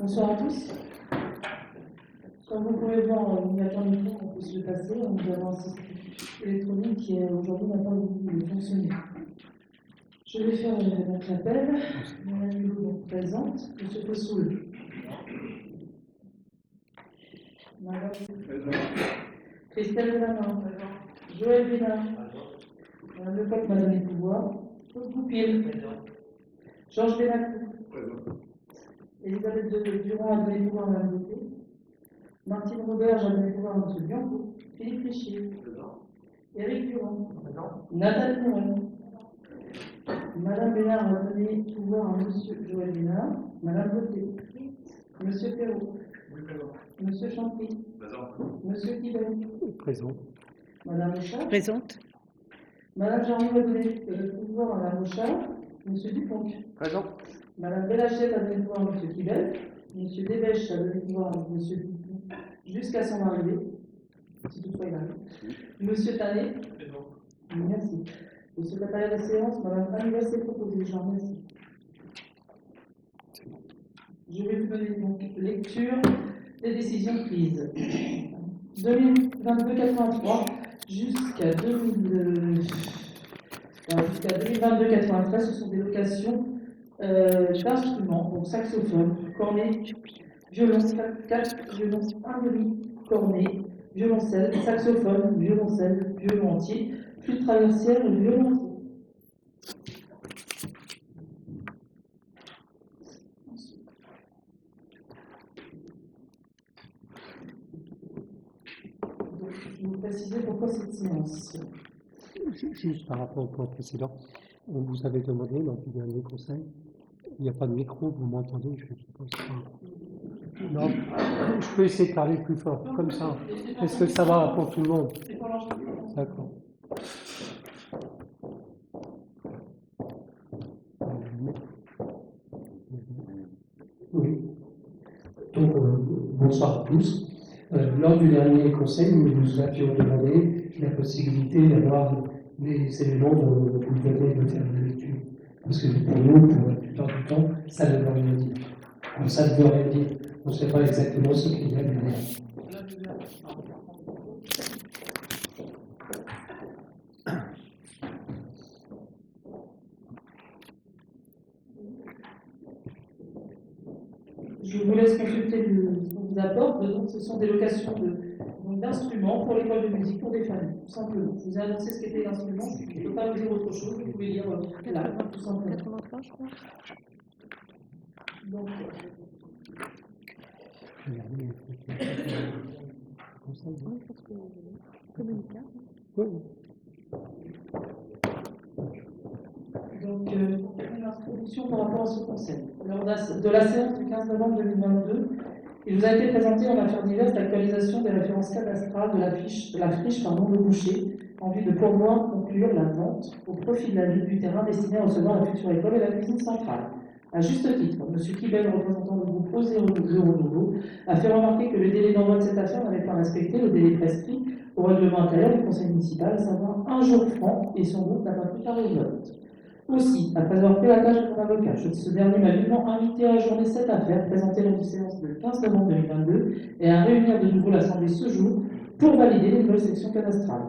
Bonsoir à tous. Comme vous pouvez voir, il n'y a qu'un micro qu'on peut se le passer. Nous avons un système électronique qui aujourd'hui n'a pas voulu fonctionner. Je vais faire donc l'appel. Madame Hulot donc présente. Monsieur Fossoul. Madame Christelle Delamin. Joël Bénin. Madame Lecoq m'a donné le pouvoir. Claude Goupil. Georges Bénacou. Elisabeth Durand a donné le pouvoir à Mme Beauté. Martine Robert a donné le pouvoir à M. Bianco. Philippe Richier. Éric Durand. Nathalie Morin. Madame Bénard a donné le pouvoir à M. Joël Bénard. Madame Beauté. M. Perrault. M. Champy. M. Kibel. Présent. Madame Richard. Présente. Madame Jarry a donné le pouvoir à Madame Richard. M. Dupont. Présent. Madame Bellachette a donné le pouvoir à M. Kibel. M. Desbèches a donné le pouvoir à M. Dupont jusqu'à son arrivée. Si toutefois il arrive. M. Tanet. Merci. Le secrétariat de séance, Madame Anniverse s'est proposée. Je vous remercie. Je vais vous donner donc lecture des décisions prises. 2022-83 jusqu'à 2022-93, ce sont des locations d'instruments, donc saxophone, cornet, violon, 4 violons, harmonie, cornet, violoncelle, saxophone, violoncelle, violon entier, flûte traversière et violon entier. Donc, je vais vous préciser pourquoi cette séance. Juste par rapport au point précédent, on vous avait demandé lors du dernier conseil, il n'y a pas de micro, vous m'entendez, je suppose pas. Non, je peux essayer de parler plus fort, comme ça. Est-ce que ça va pour tout le monde? D'accord. Oui. Donc, bonsoir à tous. Lors du dernier conseil, nous vous avions demandé la possibilité d'avoir les éléments dont vous venez de faire la lecture. Parce que pour nous, pour la plupart du temps, ça ne veut rien dire. Alors, ça ne veut rien dire. On ne sait pas exactement ce qu'il y a derrière. Je vous laisse consulter ce qu'on vous apporte. Donc, ce sont des locations d'instruments pour l'école de musique pour des familles, tout simplement. Je vous ai annoncé ce qu'était l'instrument. Je ne peux pas vous dire autre chose. Vous pouvez lire là, tout simplement. 83, je crois. Donc, Donc, une introduction par rapport à ce conseil. Lors de la séance du 15 novembre 2022, il vous a été présenté en matière diverse l'actualisation des références cadastrales de la friche Le Boucher, en vue de pouvoir conclure la vente au profit de la ville du terrain destiné à recevoir la future école et la cuisine centrale. À juste titre, M. Kibel, représentant le groupe Osez le Renouveau, a fait remarquer que le délai d'envoi de cette affaire n'avait pas respecté le délai prescrit au règlement intérieur du conseil municipal, à savoir un jour franc, et son groupe n'a pas pu carrer le vote. Aussi, après avoir pris la tâche de mon avocat, ce dernier m'a vivement invité à ajourner cette affaire, présentée lors d'une séance le 15 novembre 2022, et à réunir de nouveau l'Assemblée ce jour pour valider les nouvelles sections cadastrales.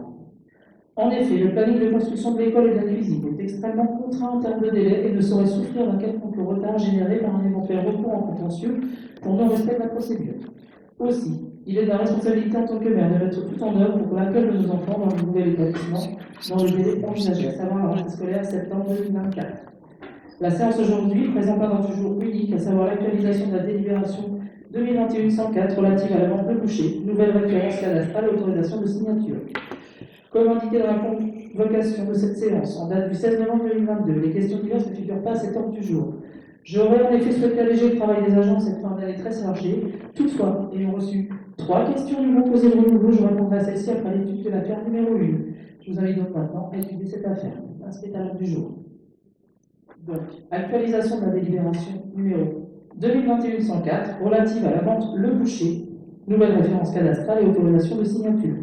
En effet, le planning de construction de l'école et de la cuisine est extrêmement contraint en termes de délai et ne saurait souffrir d'un quelconque retard généré par un éventuel recours en contentieux pour non-respect de la procédure. Aussi, il est de la responsabilité en tant que maire de mettre tout en œuvre pour l'accueil de nos enfants dans le nouvel établissement dans le délai envisagé, à savoir la rentrée scolaire septembre 2024. La séance aujourd'hui présente un ordre du jour unique, à savoir l'actualisation de la délibération 2021-104 relative à la vente de boucher, nouvelle référence cadastrale et autorisation de signature. Comme indiqué dans la convocation de cette séance, en date du 16 novembre 2022, les questions diverses ne figurent pas à cet ordre du jour. J'aurais en effet souhaité alléger le travail des agents cette fin d'année très chargée. Toutefois, ayant reçu 3 questions du groupe Osez le Renouveau, je répondrai à celle-ci après l'étude de l'affaire numéro 1. Je vous invite donc maintenant à étudier cette affaire. Inscrite à l'ordre du jour. Donc, actualisation de la délibération numéro 2021-104 relative à la vente Le Boucher, nouvelle référence cadastrale et autorisation de signature.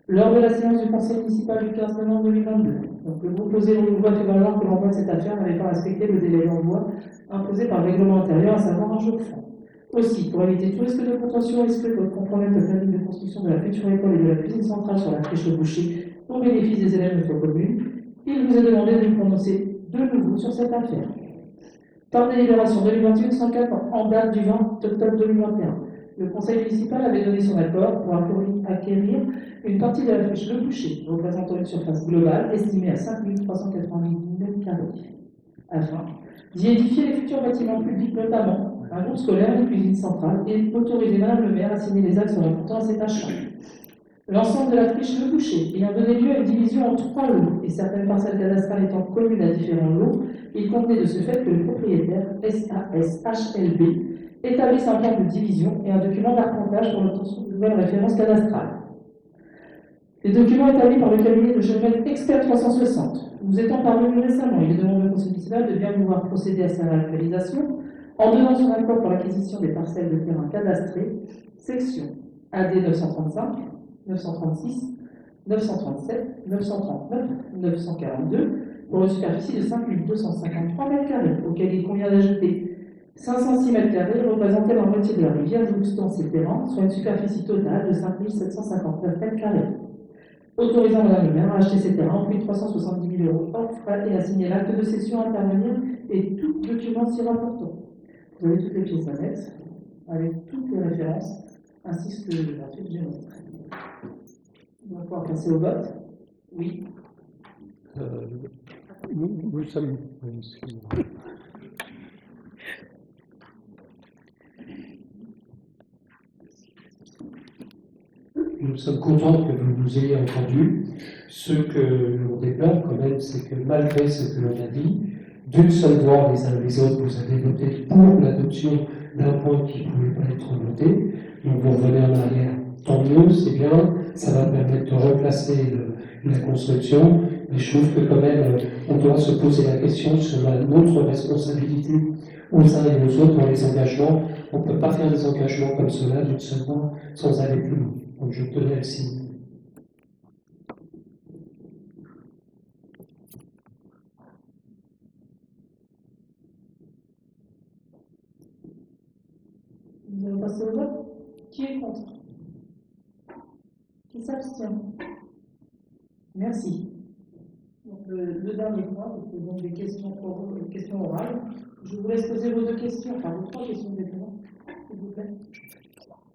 Lors de la séance du conseil municipal du 15 novembre 2022, donc le groupe Osez le Renouveau a fait valoir que l'envoi de cette affaire n'avait pas respecté le délai d'envoi imposé par le règlement intérieur, à savoir un jour franc. Aussi, pour éviter tout risque de contentieux, risque de compromettre le planning de construction de la future école et de la cuisine centrale sur la friche Le Boucher au bénéfice des élèves de notre commune, il vous est demandé de vous prononcer de nouveau sur cette affaire. Par délibération 2021-104 en date du 20 octobre 2021, le conseil municipal avait donné son accord pour acquérir une partie de la friche Le Boucher, représentant une surface globale estimée à 5 390 m², afin d'y édifier les futurs bâtiments publics, notamment un groupe scolaire, une cuisine centrale, et autoriser Madame le maire à signer les actes rapportant à cet achat. L'ensemble de la friche Le Boucher ayant donné lieu à une division en 3 lots et certaines parcelles cadastrales étant communes à différents lots, il convenait de ce fait que le propriétaire SASHLB établisse un plan de division et un document d'arpentage pour l'obtention de nouvelles références cadastrales. Les documents établis par le cabinet de géomètre Expert 360 nous étant parvenus récemment, il est demandé au conseil municipal de bien vouloir procéder à sa réactualisation en donnant son accord pour l'acquisition des parcelles de terrain cadastrées, section AD 935, 936, 937, 939, 942, pour une superficie de 5 253 m², auquel il convient d'ajouter 506 m² représentés la moitié de la rivière jouxtant ces terrains, soit une superficie totale de 5 759 m². Autorisant Madame le maire à acheter ces terrains au prix de 370 000 € hors frais et à signer l'acte de cession à intervenir et tout document s'y rapportant. Vous avez toutes les pièces annexes, avec toutes les références, ainsi que la fiche géomètre. On va pouvoir passer au vote. Oui. Nous sommes. Excusez-moi. Nous sommes contents que vous nous ayez entendus. Ce que l'on déplore quand même, c'est que malgré ce que l'on a dit, d'une seule voix les uns les autres, vous avez voté pour l'adoption d'un point qui ne pouvait pas être voté. Donc vous revenez en arrière. Tant mieux, c'est bien, ça va permettre de replacer la construction. Mais je trouve que quand même, on doit se poser la question sur notre responsabilité aux uns et aux autres dans les engagements. On ne peut pas faire des engagements comme cela d'une seule voix sans aller plus loin. Donc je tenais à le signer. Nous allons passer au vote. Qui est contre? Qui s'abstient? Merci. Donc, le dernier point, c'est donc des questions orales. Je vous laisse poser vos 2 questions, enfin vos 3 questions maintenant, s'il vous plaît.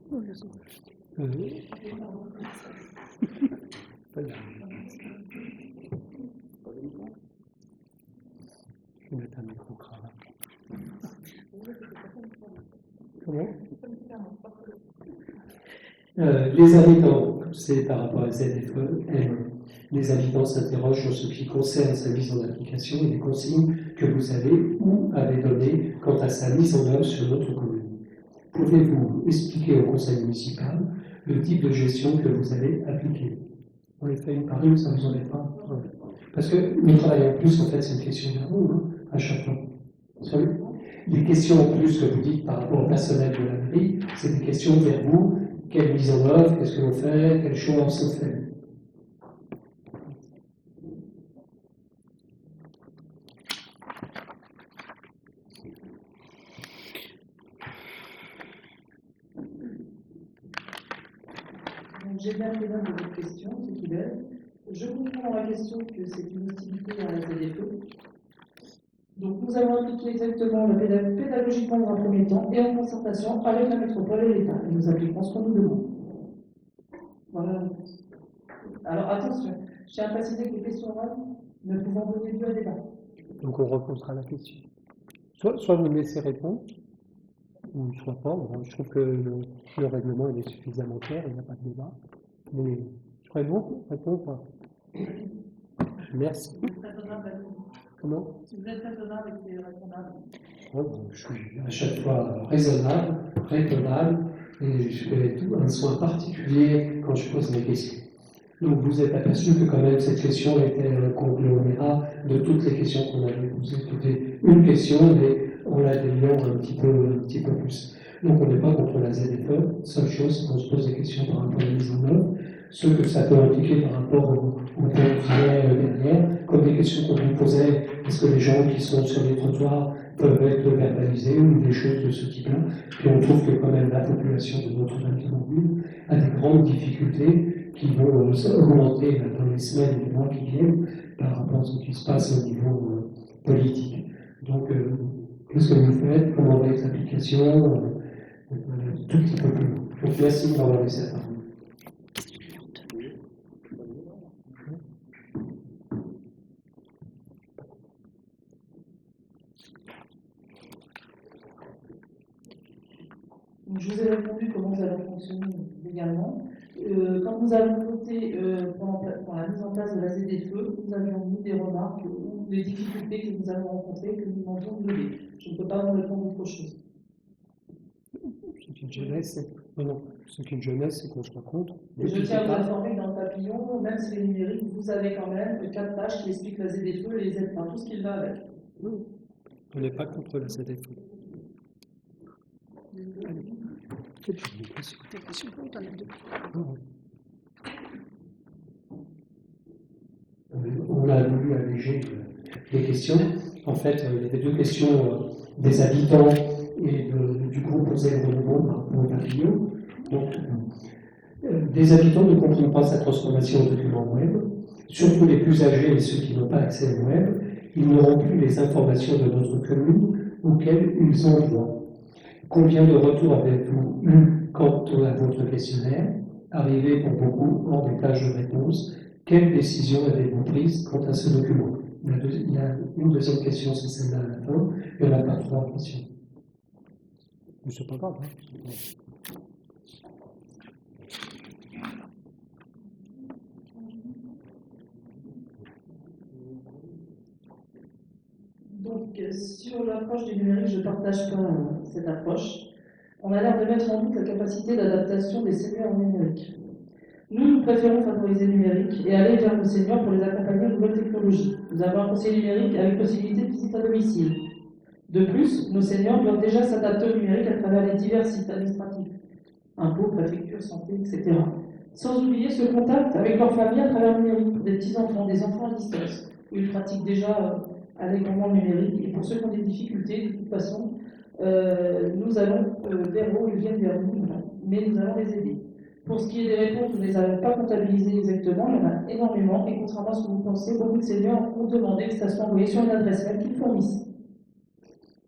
Je vais mettre un micro-cravate. Comment? Les habitants, c'est par rapport à ZFE, les habitants s'interrogent sur ce qui concerne sa mise en application et les consignes que vous avez ou avez données quant à sa mise en œuvre sur notre commune. Pouvez-vous expliquer au conseil municipal le type de gestion que vous avez appliqué? On les fait une par une, ça ne vous embête pas? Parce que le travail en plus, en fait, c'est une question vers vous, hein, à chaque fois. Les questions en plus que vous dites par rapport au personnel de la mairie, c'est des questions vers vous. Quelle mise en œuvre, qu'est-ce que l'on fait, quels choix on se fait? Donc, j'ai bien pris note de votre question, c'est qu'il est. Je comprends dans la question que c'est une hostilité à la ZFE. Donc, nous allons appliquer exactement pédagogiquement dans un premier temps et en concertation avec la métropole et l'État. Et nous appliquerons ce qu'on nous demande. Voilà la réponse. Alors, attention, je tiens à préciser que les questions orales ne pouvant donner lieu à débat. Donc, on reposera la question. Soit vous me laissez répondre, ou soit pas. Bon, je trouve que le règlement il est suffisamment clair, il n'y a pas de débat. Mais je ferai bon, répondre ou pas? Merci. Comment? Si vous êtes raisonnable et répondable. Je suis à chaque fois raisonnable, répondable, et je fais un soin particulier quand je pose mes questions. Donc vous êtes aperçu que quand même cette question était un conglomérat de toutes les questions qu'on avait posées. C'était une question, mais on l'a déliant un petit peu plus. Donc on n'est pas contre la ZFE. Seule chose, c'est qu'on se pose des questions par rapport à la mise en œuvre, ce que ça peut impliquer par rapport au derrière, comme des questions qu'on vous posait, est-ce que les gens qui sont sur les trottoirs peuvent être verbalisés ou des choses de ce type-là. Puis on trouve que quand même la population de Notre-Dame-de-Montbule a des grandes difficultés qui vont augmenter dans les semaines et les mois qui viennent par rapport à ce qui se passe au niveau politique. Donc, qu'est-ce que vous faites? Comment va les applications? Tout petit peu plus. Donc, merci d'avoir laissé la parole. Je vous ai répondu comment nous allons fonctionner légalement. Quand nous avons voté pour la mise en place de la ZFE, nous avions mis des remarques ou des difficultés que nous avons rencontrées que nous demandions de lever. Je ne peux pas vous répondre autre chose. Ce qui est jeunesse, c'est qu'on se rend compte. Je tiens à vous informer que dans le papillon, même si c'est numérique, vous avez quand même 4 pages qui expliquent la ZFE et les aides, tout ce qui va avec. On n'est pas contre la ZFE. On a voulu alléger les questions. En fait, il y avait 2 questions des habitants et du groupe Conseil Renouveau par rapport au pavillon. Donc, des habitants ne comprennent pas sa transformation en document web, surtout les plus âgés et ceux qui n'ont pas accès au web. Ils n'auront plus les informations de notre commune auxquelles ils ont droit. Combien de retours avez-vous eu quant à votre questionnaire? Arrivé pour beaucoup hors des pages de réponse. Quelle décision avez-vous prise quant à ce document? Il y a une deuxième question, c'est celle-là à la fin. Il n'y en a pas 3 questions. Mais c'est pas grave. Hein. Donc, sur l'approche du numérique, je ne partage pas cette approche. On a l'air de mettre en doute la capacité d'adaptation des seniors au numérique. Nous préférons favoriser le numérique et aller vers nos seniors pour les accompagner aux nouvelles technologies. Nous avons un conseiller numérique avec possibilité de visite à domicile. De plus, nos seniors doivent déjà s'adapter au numérique à travers les divers sites administratifs, impôts, préfectures, santé, etc. Sans oublier ce contact avec leur famille à travers le numérique, pour des petits-enfants, des enfants à distance, où ils pratiquent déjà allègrement le numérique. Et pour ceux qui ont des difficultés, de toute façon, nous allons vers eux, ils viennent vers nous, mais nous allons les aider. Pour ce qui est des réponses, nous ne les avons pas comptabilisées exactement, il y en a énormément, et contrairement à ce que vous pensez, beaucoup de seniors ont demandé que ça soit envoyé sur une adresse mail qu'ils fournissent.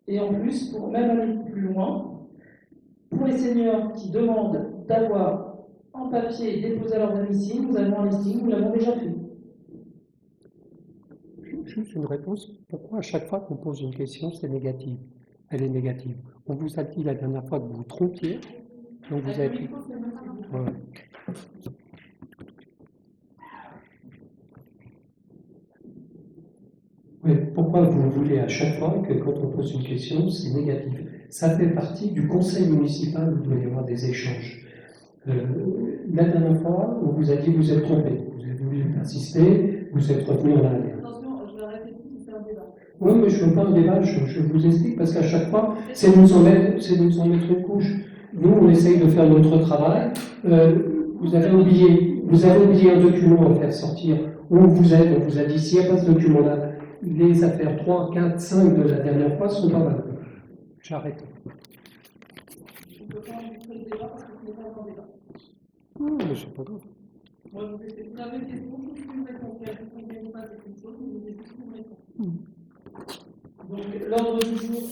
Et en plus, pour même aller plus loin, pour les seniors qui demandent d'avoir en papier déposé à leur domicile, nous avons un listing, nous l'avons déjà fait. Juste une réponse. Pourquoi à chaque fois qu'on pose une question, c'est négatif? Elle est négative. On vous a dit la dernière fois que vous vous trompiez, donc vous avez... Voilà. Oui, pourquoi vous voulez à chaque fois que quand on pose une question, c'est négatif? Ça fait partie du conseil municipal où il doit y avoir des échanges. La dernière fois, on vous a dit vous êtes trompé, vous avez voulu insister, vous êtes revenu en arrière. Attention, je vais répéter, c'est un débat. Oui, mais je ne veux pas un débat, je vous explique, parce qu'à chaque fois, c'est nous en mettre une couche. Nous, on essaye de faire notre travail. Vous avez oublié un document à faire sortir. Où vous êtes, on vous a dit, s'il n'y a pas ce document-là, les affaires 3, 4, 5 de la dernière fois sont pas mal. J'arrête. Je ne peux pas enregistrer le débat parce que ce n'est pas un débat. Non, mais c'est pas grave. Moi, je vous ai fait vous avez une question, je vous réponds. Si vous ne comprenez pas quelque chose, vous avez juste une réponse. Donc, l'ordre du jour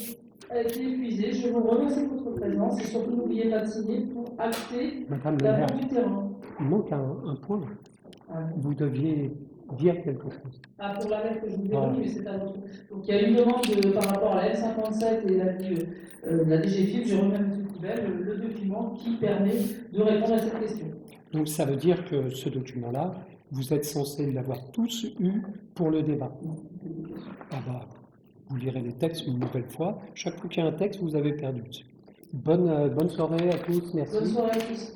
a été épuisé. Je vous remercie de votre présence et surtout n'oubliez pas de signer pour acter Madame le la maire, vente du terrain. il manque un point. Ah, Vous deviez dire quelque chose. pour la lettre que je vous ai remise, mais c'est à votre. Donc il y a une demande par rapport à la F57 et la DGFIP. J'ai remis à M. Coubel le document qui permet de répondre à cette question. Donc ça veut dire que ce document-là, vous êtes censés l'avoir tous eu pour le débat. Ah bah, vous lirez les textes une nouvelle fois. Chaque fois qu'il y a un texte, vous avez perdu. Bonne soirée à tous. Merci. Bonne soirée à tous.